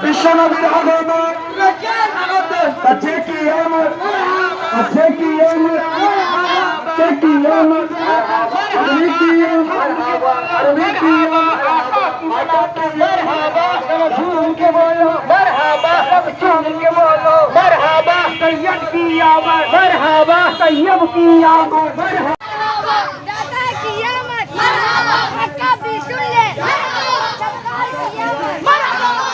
বিশ্বনবীর আগমন আছে কি আমার আছে কি আমার আছে কি আমার আরবি কি আরবি কি মারহাবা ঝুম के बोलो मरहबा सब झूम के बोलो मरहबा सैयद की आमद मरहबा सैयद की आमद मरहबा दादा की आमद मरहबा हक्का भी सुन ले मरहबा सबका की आमद मरहबा